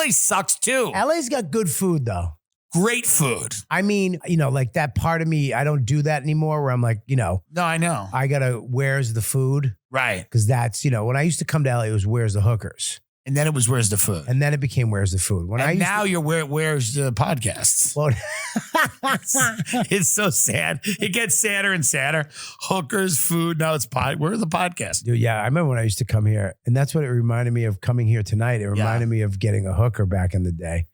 LA sucks too. LA's got good food though. Great food. I mean, like that part of me, I don't do that anymore where I'm like, No, I know. I gotta, where's the food? Right. Because that's, when I used to come to LA, it was where's the hookers? And then it was where's the food? And then it became where's the food? You're where's the podcasts? Well, it's so sad. It gets sadder and sadder. Hookers, food. Now it's where are the podcasts? dude, yeah, I remember when I used to come here, and that's what it reminded me of coming here tonight. It reminded me of getting a hooker back in the day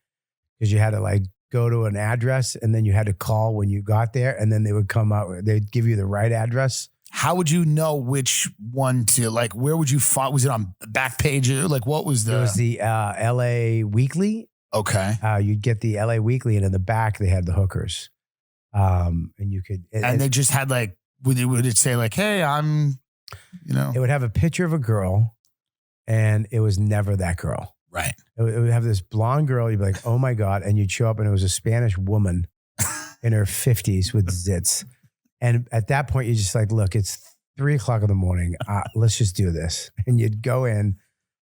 because you had to go to an address and then you had to call when you got there, and then they would come out. They'd give you the right address. How would you know which one to where would you find? Was it on Backpage? What was the? It was the LA Weekly. Okay. You'd get the LA Weekly, and in the back they had the hookers. And you could, and they just had would it say hey, I'm, it would have a picture of a girl, and it was never that girl. Right. It would have this blonde girl. You'd be like, oh my God. And you'd show up and it was a Spanish woman in her 50s with zits. And at that point, you're just like, look, it's 3:00 in the morning. Let's just do this. And you'd go in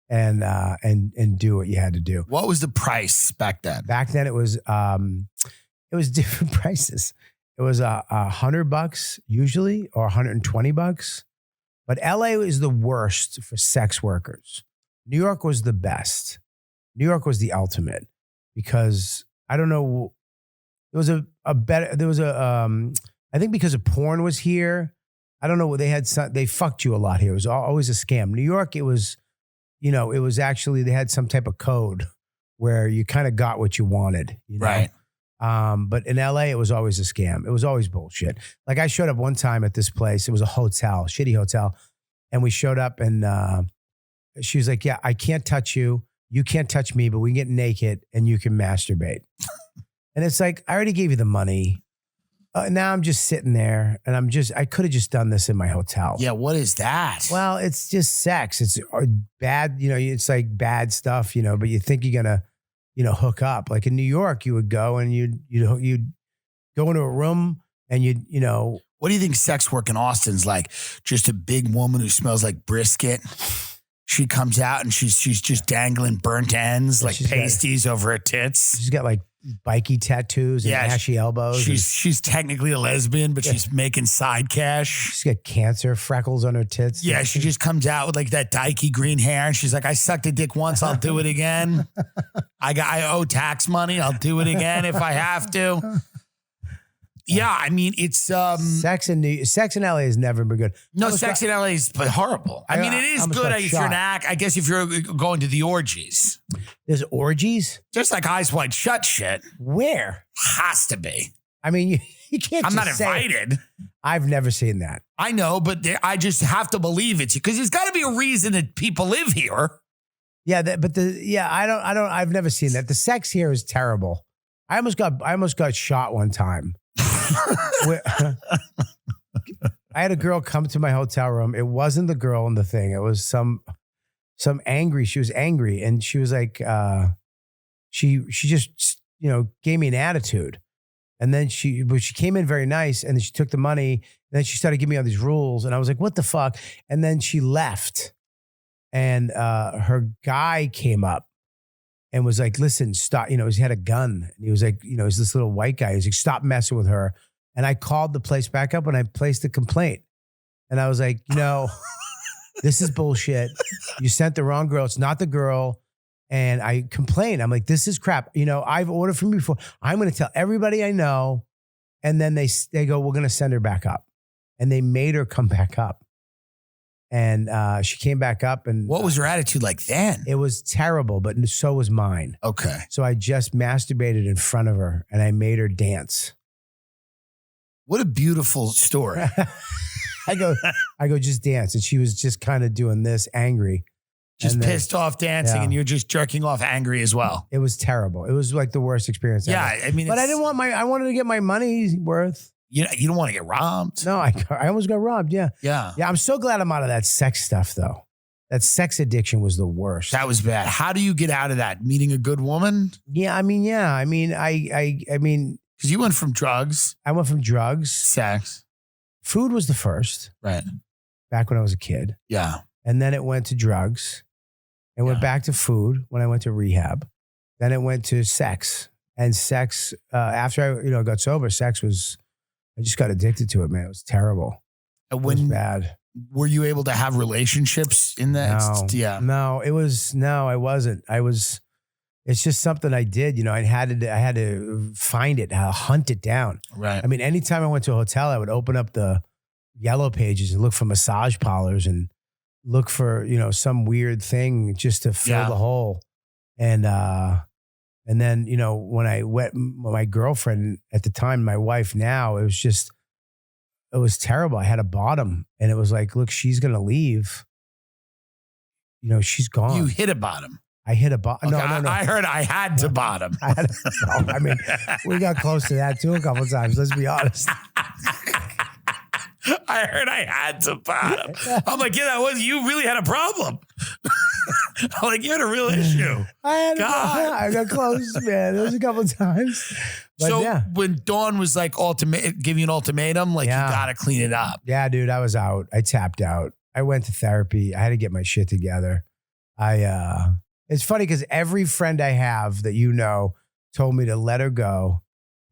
and do what you had to do. What was the price back then? Back then it was different prices. It was $100 usually, or $120. But LA is the worst for sex workers. New York was the best. New York was the ultimate because I don't know. There was I think because of porn was here. I don't know. They fucked you a lot here. It was always a scam. New York, it was actually, they had some type of code where you kind of got what you wanted. Right. But in LA, it was always a scam. It was always bullshit. I showed up one time at this place. It was a hotel, shitty hotel. And we showed up and she was like, yeah, I can't touch you. You can't touch me, but we can get naked and you can masturbate. And it's like, I already gave you the money. Now I'm just sitting there and I could have just done this in my hotel. Yeah. What is that? Well, it's just sex. It's bad, it's like bad stuff, but you think you're going to, hook up. Like in New York, you would go and you'd go into a room and what do you think sex work in Austin's like? Just a big woman who smells like brisket. She comes out and she's just dangling burnt ends pasties over her tits. She's got bikey tattoos and ashy elbows. She's technically a lesbian, but she's making side cash. She's got cancer, freckles on her tits. Yeah, she just comes out with that dykey green hair, and she's like, "I sucked a dick once, I'll do it again. I owe tax money, I'll do it again if I have to." Yeah, I mean, it's sex in LA has never been good. No, sex in LA is horrible. I mean, it is good if you're I guess if you're going to the orgies. There's orgies? Just like Eyes Wide Shut shit. Where? Has to be. I mean, you can't. I'm not invited. I've never seen that. I know, but I just have to believe it's because there's got to be a reason that people live here. Yeah, I've never seen that. The sex here is terrible. I almost got shot one time. I had a girl come to my hotel room. It wasn't the girl in the thing. It was some angry. She was angry, and she was like, she just gave me an attitude. And then she came in very nice, and then she took the money, and then she started giving me all these rules, and I was like, what the fuck? And then she left, and her guy came up and was like, listen, stop. He had a gun. And he was like, he's this little white guy. He's like, stop messing with her. And I called the place back up and I placed a complaint. And I was like, this is bullshit. You sent the wrong girl. It's not the girl. And I complained. I'm like, this is crap. I've ordered from you before. I'm going to tell everybody I know. And then they go, we're going to send her back up. And they made her come back up. And she came back up. And what was her attitude like then? It was terrible, but so was mine. Okay. So I just masturbated in front of her and I made her dance. What a beautiful story. I go, just dance. And she was just kind of doing this, angry. Just pissed off dancing, and you're just jerking off angry as well. It was terrible. It was like the worst experience ever. I mean, but I wanted to get my money worth. You don't want to get robbed. No, I almost got robbed. Yeah. Yeah. Yeah. I'm so glad I'm out of that sex stuff though. That sex addiction was the worst. That was bad. How do you get out of that? Meeting a good woman? Yeah. I mean, because you went from drugs. I went from drugs. Sex. Food was the first. Right. Back when I was a kid. Yeah. And then it went to drugs. It went back to food when I went to rehab. Then it went to sex. And sex, after I got sober, I just got addicted to it, man. It was terrible. And It was bad. were you able to have relationships in that? Yeah. No, I wasn't. It's just something I did. I had to find it, hunt it down. Right. I mean, anytime I went to a hotel, I would open up the yellow pages and look for massage parlors and look for, some weird thing just to fill the hole. And then, when I went, my girlfriend at the time, my wife now, it was terrible. I had a bottom and it was like, look, she's going to leave. She's gone. You hit a bottom. I hit a bottom. Okay, No. I heard I had to bottom. I mean, we got close to that too a couple of times. Let's be honest. I heard I had to bottom. I'm like, yeah, you really had a problem. I'm like, you had a real issue. I got close, man. There was a couple of times. But so when Dawn was like give you an ultimatum, like you got to clean it up. Yeah, dude, I was out. I tapped out. I went to therapy. I had to get my shit together. It's funny because every friend I have that told me to let her go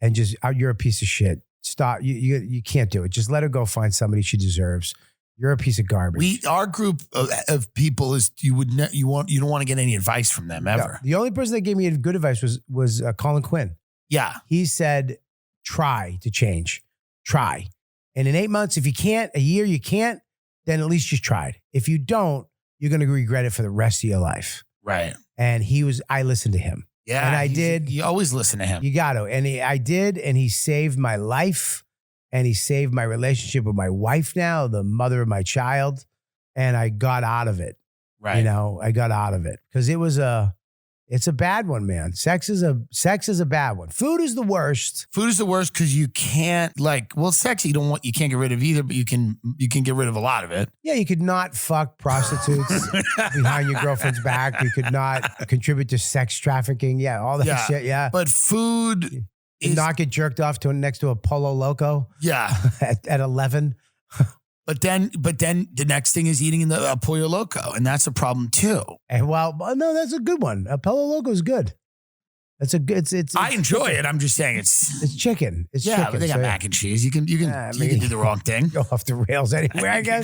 and just, you're a piece of shit. Stop. You can't do it. Just let her go find somebody she deserves. You're a piece of garbage. Our group of people is you don't want to get any advice from them ever. No, the only person that gave me good advice was Colin Quinn. Yeah. He said, try to change. Try. And in 8 months, if you can't, a year you can't, then at least you tried. If you don't, you're going to regret it for the rest of your life. Right. And I listened to him. Yeah. And I did. You always listen to him. You got to. And I did. And he saved my life. And he saved my relationship with my wife now, the mother of my child. And I got out of it. Right. I got out of it because it's a bad one, man. Sex is a bad one. Food is the worst. Food is the worst because you can't sex you can't get rid of either, but you can get rid of a lot of it. Yeah, you could not fuck prostitutes behind your girlfriend's back. You could not contribute to sex trafficking. Yeah, all that shit. Yeah, but food is not get jerked off next to a Polo Loco. Yeah, at 11. But then the next thing is eating a Pollo Loco, and that's a problem too. And no, that's a good one. A Pollo Loco is good. That's a good. It's I enjoy it. I'm just saying it's chicken. It's chicken. But they got mac and cheese. You can do the wrong thing. Go off the rails anywhere, I guess.